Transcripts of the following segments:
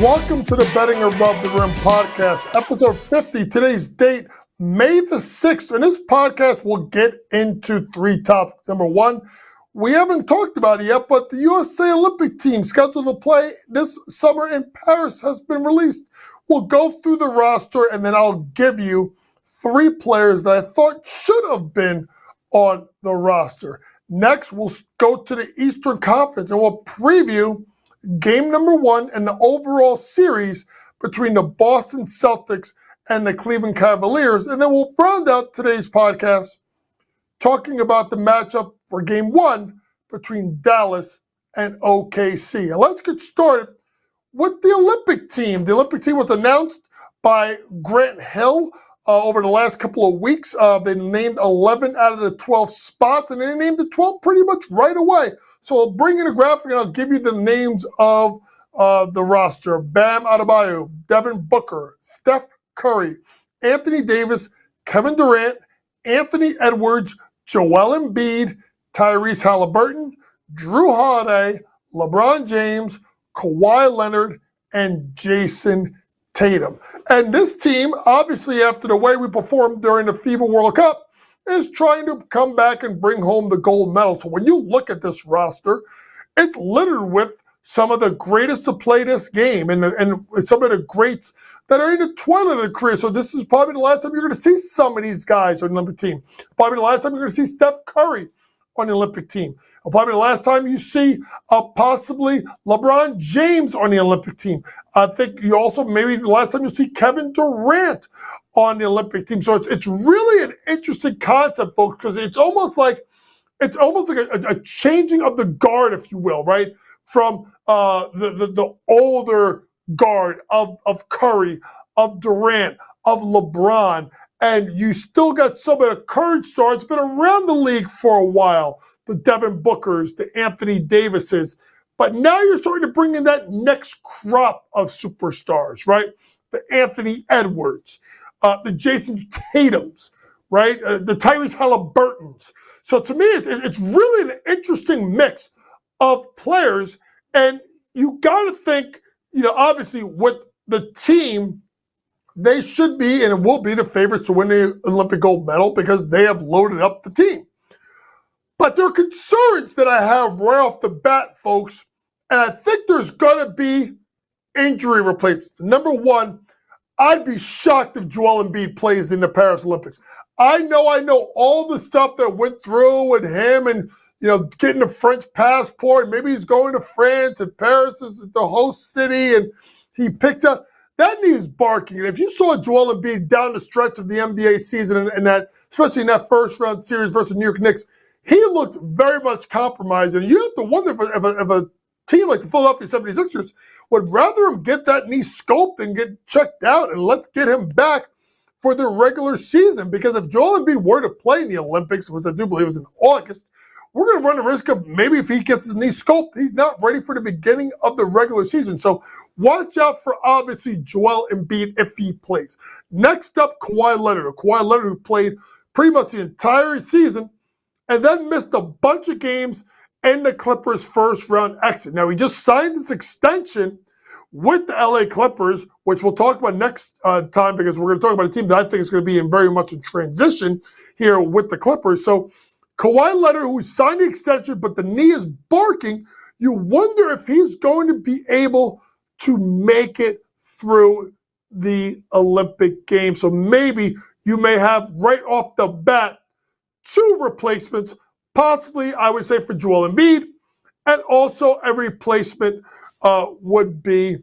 Welcome to the Betting Above the Rim podcast, episode 50. Today's date, May the 6th. And this podcast will get into three topics. Number one, we haven't talked about it yet, but the USA Olympic team scheduled to play this summer in Paris has been released. We'll go through the roster, and then I'll give you three players that I thought should have been on the roster. Next, we'll go to the Eastern Conference, and we'll preview game number one in the overall series between the Boston Celtics and the Cleveland Cavaliers. And then we'll round out today's podcast talking about the matchup for game one between Dallas and OKC. And let's get started with the Olympic team. The Olympic team was announced by Grant Hill over the last couple of weeks. They named 11 out of the 12 spots, and they named the 12 pretty much right away. So I'll bring in a graphic, and I'll give you the names of the roster. Bam Adebayo, Devin Booker, Steph Curry, Anthony Davis, Kevin Durant, Anthony Edwards, Joel Embiid, Tyrese Halliburton, Drew Holiday, LeBron James, Kawhi Leonard, and Jason Tatum. And this team, obviously after the way we performed during the FIBA World Cup, is trying to come back and bring home the gold medal. So when you look at this roster, it's littered with some of the greatest to play this game and some of the greats that are in the twilight of their career. So this is probably the last time you're going to see some of these guys on the Olympic team. Probably the last time you're going to see Steph Curry on the Olympic team. Probably the last time you see possibly LeBron James on the Olympic team. I think you also maybe the last time you see Kevin Durant on the Olympic team. So it's really an interesting concept, folks, because it's almost like a changing of the guard, if you will, right? From the older guard of Curry, of Durant, of LeBron, and you still got some of the current stars been around the league for a while, the Devin Bookers, the Anthony Davises, but now you're starting to bring in that next crop of superstars, right? The Anthony Edwards, the Jason Tatums, right? The Tyrese Halliburtons. So to me, it's really an interesting mix of players, and you got to think, obviously with the team, they should be and it will be the favorites to win the Olympic gold medal because they have loaded up the team. But there are concerns that I have right off the bat, folks, and I think there's going to be injury replacements. Number one, I'd be shocked if Joel Embiid plays in the Paris Olympics. I know all the stuff that went through with him and getting a French passport. Maybe he's going to France and Paris is the host city and he picks up. That needs barking. And if you saw Joel Embiid down the stretch of the NBA season and that, especially in that first round series versus New York Knicks, he looked very much compromised. And you have to wonder if a team like the Philadelphia 76ers would rather him get that knee scoped and get checked out and let's get him back for the regular season. Because if Joel Embiid were to play in the Olympics, which I do believe is in August, we're going to run the risk of maybe if he gets his knee scoped, he's not ready for the beginning of the regular season. So watch out for, obviously, Joel Embiid if he plays. Next up, Kawhi Leonard. Kawhi Leonard, who played pretty much the entire season and then missed a bunch of games in the Clippers' first-round exit. Now, he just signed this extension with the LA Clippers, which we'll talk about next time because we're going to talk about a team that I think is going to be in very much in transition here with the Clippers. So Kawhi Leonard, who signed the extension, but the knee is barking, you wonder if he's going to be able to make it through the Olympic Games. So maybe you may have right off the bat two replacements, possibly I would say for Joel Embiid, and also a replacement would be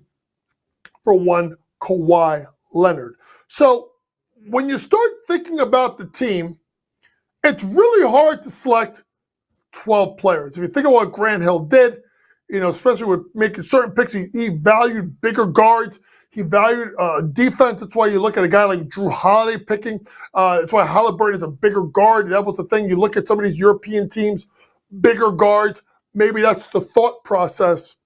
for one Kawhi Leonard. So when you start thinking about the team, it's really hard to select 12 players. If you think of what Grant Hill did, especially with making certain picks, he valued bigger guards. He valued defense. That's why you look at a guy like Drew Holiday picking. That's why Halliburton is a bigger guard. That was the thing. You look at some of these European teams, bigger guards. Maybe that's the thought process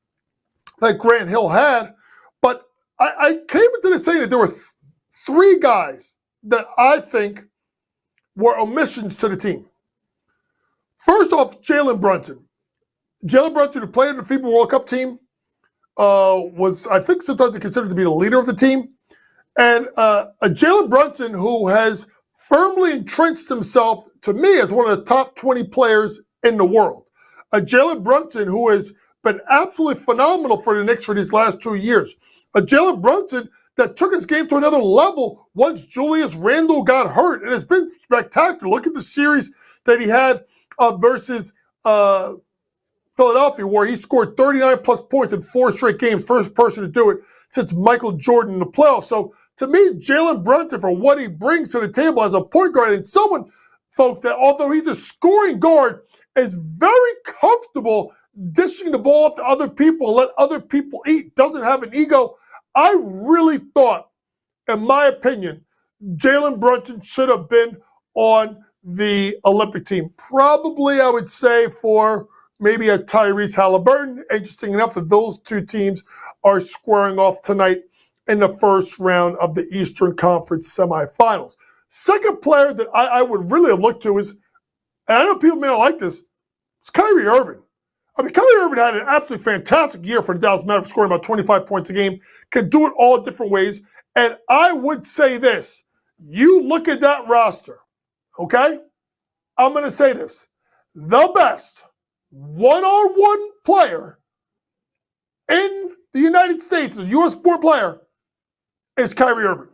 that Grant Hill had. But I came into this saying that there were three guys that I think were omissions to the team. First off, Jalen Brunson. Jalen Brunson, who played in the FIBA World Cup team, was, I think, sometimes considered to be the leader of the team. And a Jalen Brunson who has firmly entrenched himself, to me, as one of the top 20 players in the world. A Jalen Brunson who has been absolutely phenomenal for the Knicks for these last 2 years. A Jalen Brunson that took his game to another level once Julius Randle got hurt. And it's been spectacular. Look at the series that he had versus Philadelphia, where he scored 39-plus points in 4 straight games. First person to do it since Michael Jordan in the playoffs. So, to me, Jalen Brunson, for what he brings to the table as a point guard, and someone, folks, that although he's a scoring guard, is very comfortable dishing the ball off to other people and let other people eat, doesn't have an ego. I really thought, in my opinion, Jalen Brunson should have been on the Olympic team. Probably, I would say, for maybe a Tyrese Halliburton. Interesting enough that those two teams are squaring off tonight in the first round of the Eastern Conference semifinals. Second player that I would really have looked to is, and I know people may not like this, it's Kyrie Irving. I mean, Kyrie Irving had an absolutely fantastic year for the Dallas Mavericks, scoring about 25 points a game, can do it all different ways. And I would say this, you look at that roster, okay? I'm going to say this. The best one-on-one player in the United States, a U.S. sport player, is Kyrie Irving.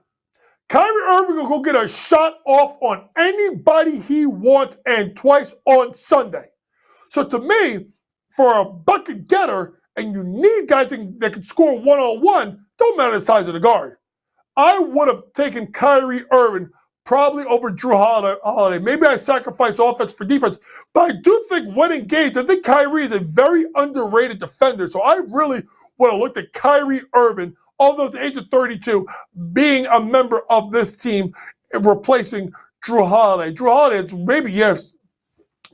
Kyrie Irving will go get a shot off on anybody he wants and twice on Sunday. So to me, for a bucket getter, and you need guys that can score one-on-one, don't matter the size of the guard. I would have taken Kyrie Irving probably over Drew Holiday. Maybe I sacrifice offense for defense, but I do think when engaged, I think Kyrie is a very underrated defender. So I really would have looked at Kyrie Irving, although at the age of 32, being a member of this team, replacing Drew Holiday. Drew Holiday is maybe, yes,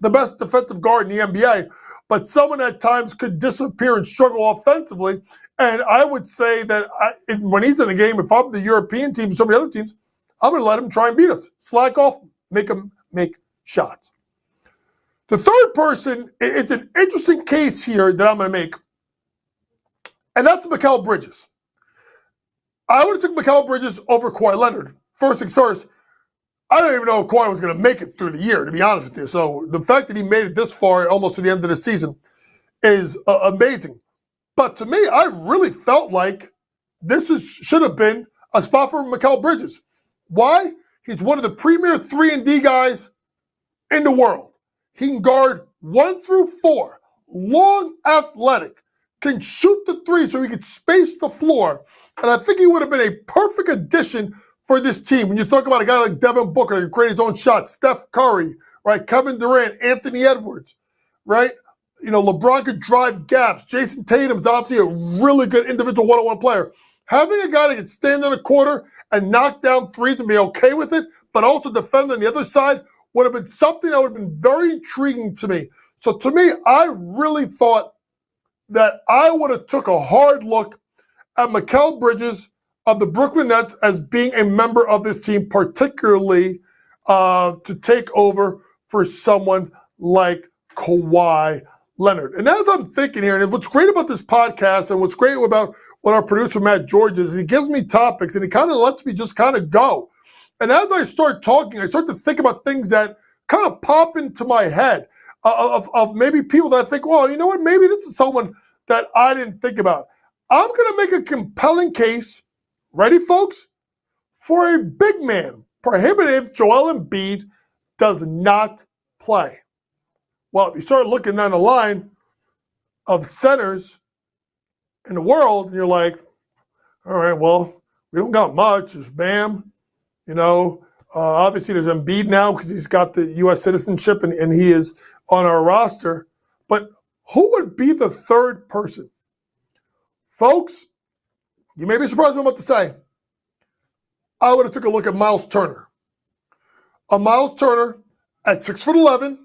the best defensive guard in the NBA, but someone at times could disappear and struggle offensively. And I would say that when he's in the game, if I'm the European team, some of the other teams, I'm going to let him try and beat us. Slack off, make him make shots. The third person, it's an interesting case here that I'm going to make, and that's Mikal Bridges. I would have took Mikal Bridges over Kawhi Leonard. First things first, I don't even know if Kawhi was going to make it through the year, to be honest with you. So the fact that he made it this far, almost to the end of the season, is amazing. But to me, I really felt like this should have been a spot for Mikal Bridges. Why? He's one of the premier 3-and-D guys in the world. He can guard 1 through 4, long, athletic, can shoot the 3 so he can space the floor. And I think he would have been a perfect addition for this team. When you talk about a guy like Devin Booker who can create his own shot, Steph Curry, right? Kevin Durant, Anthony Edwards, right? You know, LeBron could drive gaps. Jason Tatum's obviously a really good individual one-on-one player. Having a guy that can stand on a quarter and knock down threes and be okay with it, but also defend on the other side, would have been something that would have been very intriguing to me. So to me, I really thought that I would have took a hard look at Mikal Bridges of the Brooklyn Nets as being a member of this team, particularly to take over for someone like Kawhi Leonard. And as I'm thinking here, and what's great about this podcast and what's great about what our producer Matt George is, he gives me topics and he kind of lets me just kind of go. And as I start talking, I start to think about things that kind of pop into my head of maybe people that I think, well, you know what, maybe this is someone that I didn't think about. I'm going to make a compelling case, ready folks, for a big man. Prohibitive Joel Embiid does not play. Well, if you start looking down the line of centers in the world, and you're like, all right, well, we don't got much. There's Bam, you know. Obviously, there's Embiid now because he's got the U.S. citizenship and he is on our roster. But who would be the third person? Folks, you may be surprised what I'm about to say. I would have took a look at Miles Turner. Miles Turner at 6'11",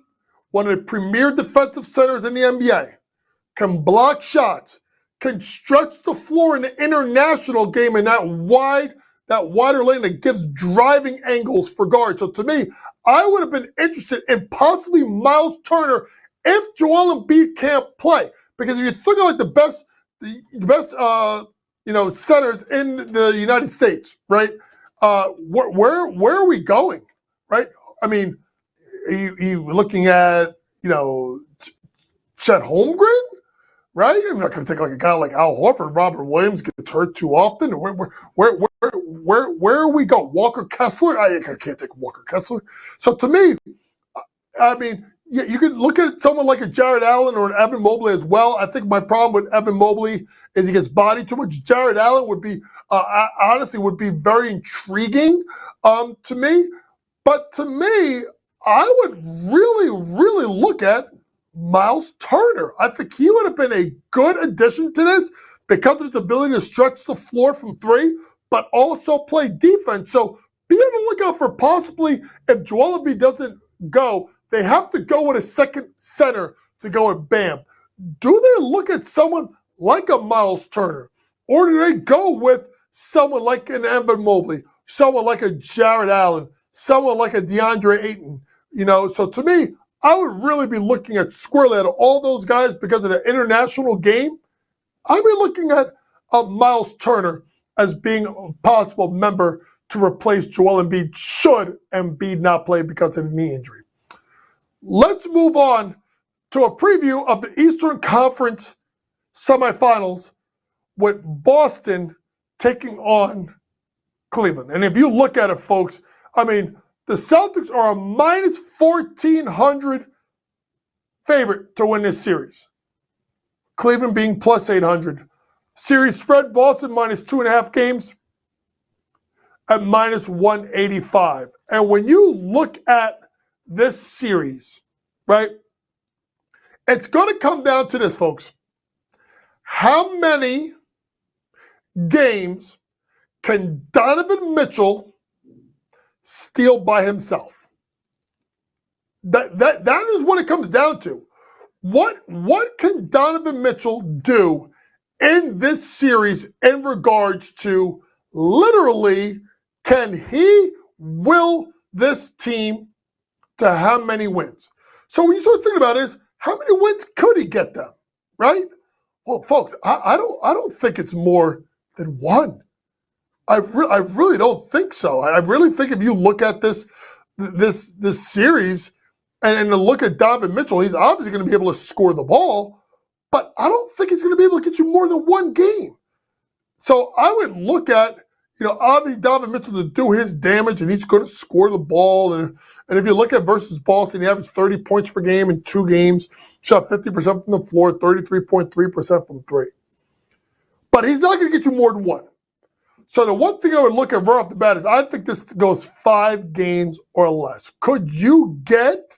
one of the premier defensive centers in the NBA, can block shots, can stretch the floor in the international game in that wider lane that gives driving angles for guards. So to me, I would have been interested in possibly Miles Turner if Joel Embiid can't play. Because if you're thinking like the best the best centers in the United States, right? Where are we going, right? I mean, you looking at Chet Holmgren, right? I'm not going to take like a guy like Al Horford. Robert Williams gets hurt too often. Where are we going? Walker Kessler? I can't take Walker Kessler. So to me, I mean, you could look at someone like a Jared Allen or an Evan Mobley as well. I think my problem with Evan Mobley is he gets bodied too much. Jared Allen would be, honestly, would be very intriguing to me. But to me, I would really look at Miles Turner. I think he would have been a good addition to this because of his ability to stretch the floor from three, but also play defense. So be on the lookout for possibly, if Joel Embiid doesn't go, they have to go with a second center to go with Bam. Do they look at someone like a Miles Turner? Or do they go with someone like an Evan Mobley, someone like a Jared Allen, someone like a DeAndre Ayton? So to me, I would really be looking at squarely at all those guys because of the international game. I'd be looking at Miles Turner as being a possible member to replace Joel Embiid should Embiid not play because of a knee injury. Let's move on to a preview of the Eastern Conference semifinals with Boston taking on Cleveland. And if you look at it, folks, I mean, the Celtics are a minus 1,400 favorite to win this series. Cleveland being plus 800. Series spread, Boston minus 2.5 games at minus 185. And when you look at this series, right, it's going to come down to this, folks. How many games can Donovan Mitchell steal by himself? That is what it comes down to. What can Donovan Mitchell do in this series in regards to literally, can he will this team to how many wins? So when you start thinking about it, is how many wins could he get them, right? Well, folks, I don't think it's more than one. I really don't think so. I really think if you look at this series and to look at Donovan Mitchell, he's obviously going to be able to score the ball, but I don't think he's going to be able to get you more than one game. So I would look at, obviously Donovan Mitchell to do his damage, and he's going to score the ball. And if you look at versus Boston, he averaged 30 points per game in 2 games, shot 50% from the floor, 33.3% from three. But he's not going to get you more than one. So the one thing I would look at right off the bat is I think this goes 5 games or less. Could you get,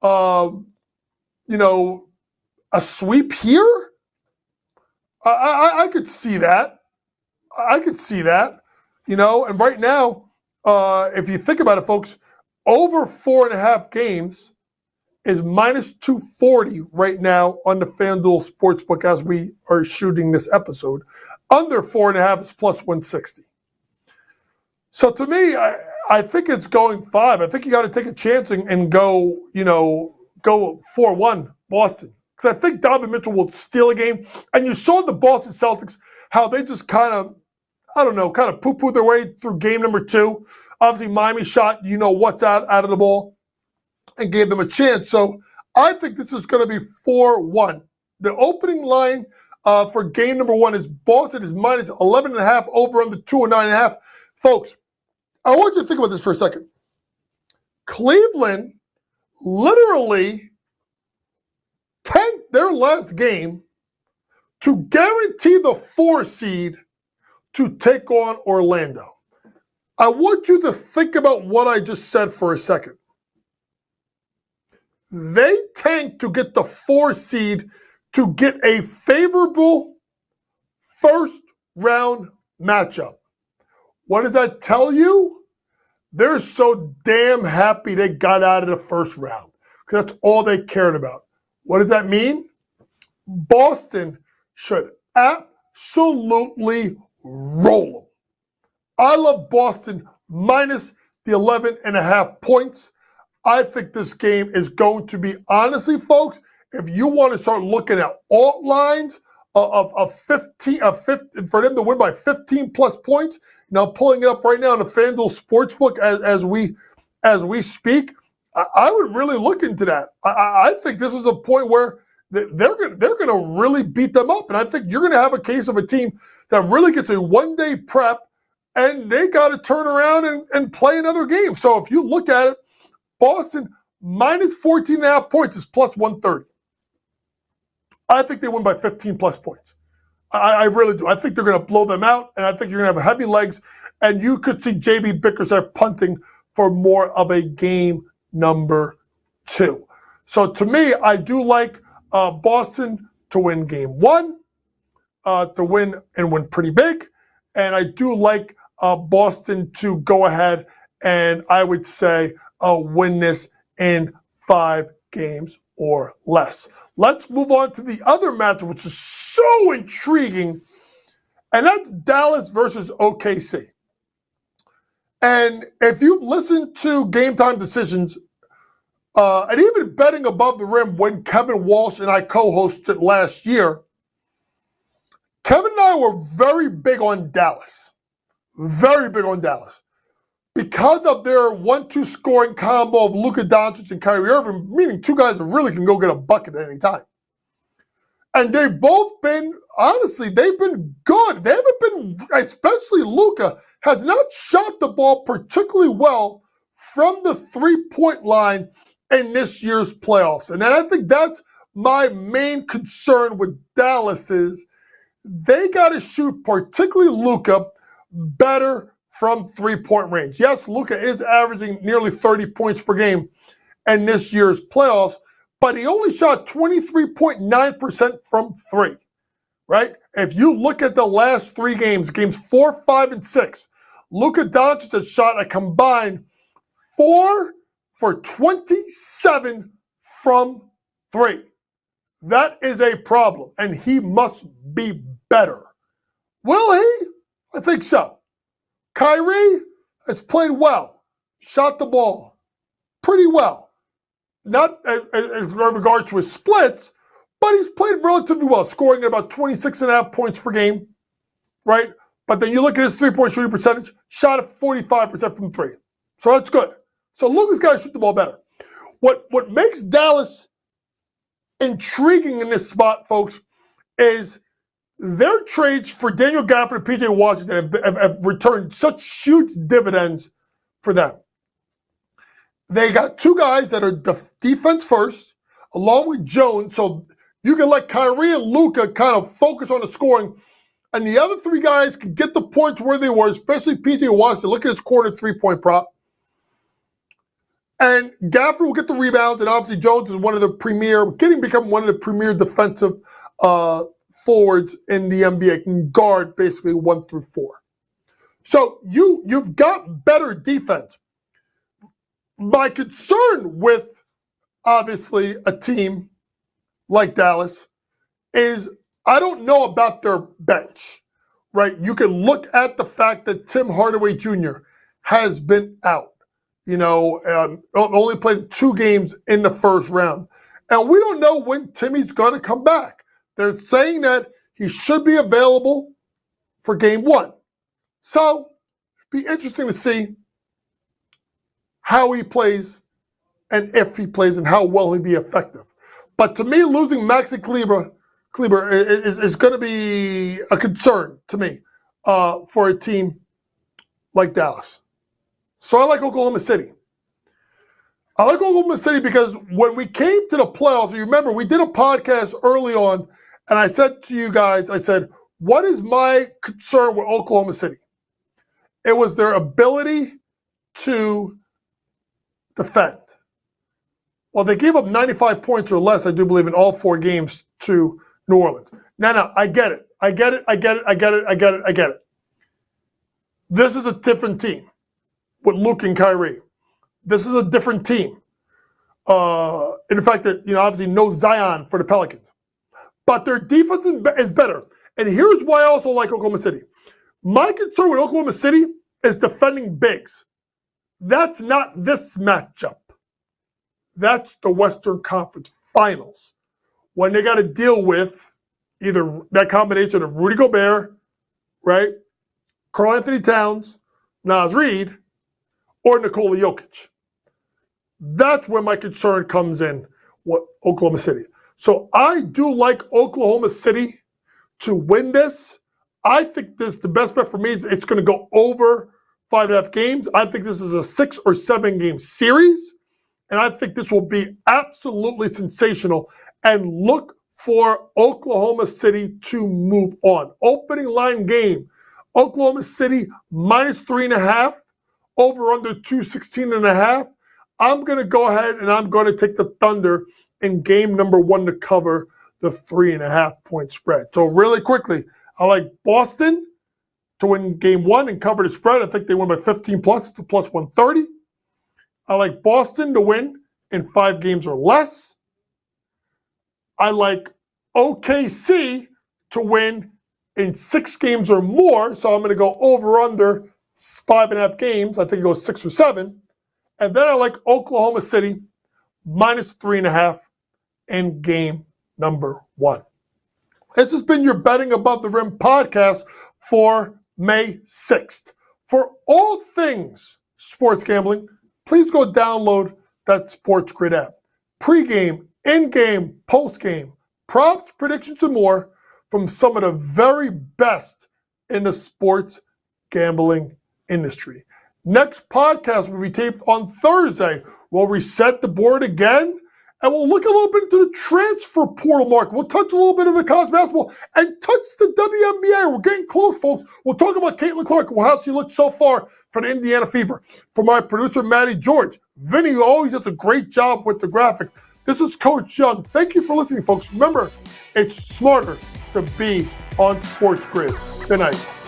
a sweep here? I could see that. And right now, if you think about it, folks, over 4.5 games is minus 240 right now on the FanDuel Sportsbook as we are shooting this episode. Under 4.5 is plus 160. So to me, I think it's going 5. I think you got to take a chance and go 4-1 Boston. Because I think Donovan Mitchell will steal a game. And you saw the Boston Celtics, how they just kind of poo-pooed their way through game number 2. Obviously, Miami shot, what's out of the ball and gave them a chance. So I think this is going to be 4-1. The opening line for game number 1 is Boston is minus 11.5 over under 209.5. Folks, I want you to think about this for a second. Cleveland literally tanked their last game to guarantee the 4 seed to take on Orlando. I want you to think about what I just said for a second. They tanked to get the 4 seed to get a favorable first round matchup. What does that tell you? They're so damn happy they got out of the first round because that's all they cared about. What does that mean? Boston should absolutely roll them. I love Boston minus the 11.5 points. I think this game is going to be, honestly, folks, if you want to start looking at alt lines, of 15, for them to win by 15 plus points. Now pulling it up right now on the FanDuel Sportsbook as we speak. I would really look into that. I think this is a point where they're going to really beat them up, and I think you're going to have a case of a team that really gets a one-day prep, and they got to turn around and play another game. So if you look at it, Boston minus 14.5 points is plus 130. I think they win by 15 plus points. I really do. I think they're going to blow them out, and I think you're going to have heavy legs, and you could see J.B. Bickerstaff punting for more of a game number 2. So to me, I do like Boston to win game 1, to win and win pretty big, and I do like Boston to go ahead and I would say win this in 5 games or less. Let's move on to the other matchup, which is so intriguing, and that's Dallas versus OKC. And if you've listened to Game Time Decisions, and even betting above the rim when Kevin Walsh and I co-hosted last year, Kevin and I were very big on Dallas. Very big on Dallas. Because of their 1-2 scoring combo of Luka Doncic and Kyrie Irving, meaning two guys that really can go get a bucket at any time. And they've both been, honestly, they've been good. They haven't been, especially Luka, has not shot the ball particularly well from the three-point line in this year's playoffs. And I think that's my main concern with Dallas is they got to shoot, particularly Luka, better from three-point range. Yes, Luka is averaging nearly 30 points per game in this year's playoffs, but he only shot 23.9% from 3, right? If you look at the last 3 games, games 4, 5, and 6, Luka Doncic has shot a combined 4 for 27 from 3. That is a problem, and he must be better. Will he? I think so. Kyrie has played well, shot the ball pretty well. Not as regard to his splits, but he's played relatively well, scoring at about 26.5 points per game, right? But then you look at his three-point shooting percentage, shot at 45% from 3. So that's good. So Luka's got to shoot the ball better. What makes Dallas intriguing in this spot, folks, is their trades for Daniel Gafford and P.J. Washington have returned such huge dividends for them. They got 2 guys that are defense first, along with Jones, so you can let Kyrie and Luka kind of focus on the scoring, and the other 3 guys can get the points where they were, especially P.J. Washington. Look at his corner three-point prop. And Gafford will get the rebounds, and obviously Jones is become one of the premier defensive forwards in the NBA, can guard basically 1 through 4. So you've got better defense. My concern with, obviously, a team like Dallas is I don't know about their bench, right? You can look at the fact that Tim Hardaway Jr. has been out. Only played 2 games in the first round. And we don't know when Timmy's going to come back. They're saying that he should be available for game 1. So, it'll be interesting to see how he plays and if he plays and how well he'll be effective. But to me, losing Maxi Kleber is going to be a concern to me for a team like Dallas. So I like Oklahoma City. I like Oklahoma City because when we came to the playoffs, you remember we did a podcast early on, and I said to you guys, I said, what is my concern with Oklahoma City? It was their ability to defend. Well, they gave up 95 points or less, I do believe, in all 4 games to New Orleans. Now, I get it. I get it. This is a different team with Luke and Kyrie. This is a different team. In the fact that, obviously no Zion for the Pelicans. But their defense is better. And here's why I also like Oklahoma City. My concern with Oklahoma City is defending bigs. That's not this matchup. That's the Western Conference Finals, when they got to deal with either that combination of Rudy Gobert, right, Karl Anthony Towns, Naz Reid, or Nikola Jokic. That's where my concern comes in with Oklahoma City. So I do like Oklahoma City to win this. I think the best bet for me is it's going to go over 5.5 games. I think this is a 6 or 7 game series. And I think this will be absolutely sensational. And look for Oklahoma City to move on. Opening line game, Oklahoma City minus 3.5, over under 216.5. I'm going to go ahead and I'm going to take the Thunder in game number 1 to cover the 3.5 point spread. So really quickly, I like Boston to win game 1 and cover the spread. I think they win by 15 plus. It's a plus 130. I like Boston to win in 5 games or less. I like OKC to win in 6 games or more. So I'm going to go over under 5.5 games. I think it goes 6 or 7. And then I like Oklahoma City minus 3.5 in game number 1. This has been your Betting Above the Rim podcast for May 6th. For all things sports gambling, please go download that SportsGrid app. Pre-game, in-game, post-game, props, predictions, and more from some of the very best in the sports gambling industry. Next podcast will be taped on Thursday. We'll reset the board again, and we'll look a little bit into the transfer portal market. We'll touch a little bit of the college basketball and touch the WNBA. We're getting close, folks. We'll talk about Caitlin Clark and how she looks so far for the Indiana Fever. For my producer, Matty George, Vinny always does a great job with the graphics. This is Coach Young. Thank you for listening, folks. Remember, it's smarter to be on SportsGrid. Good night.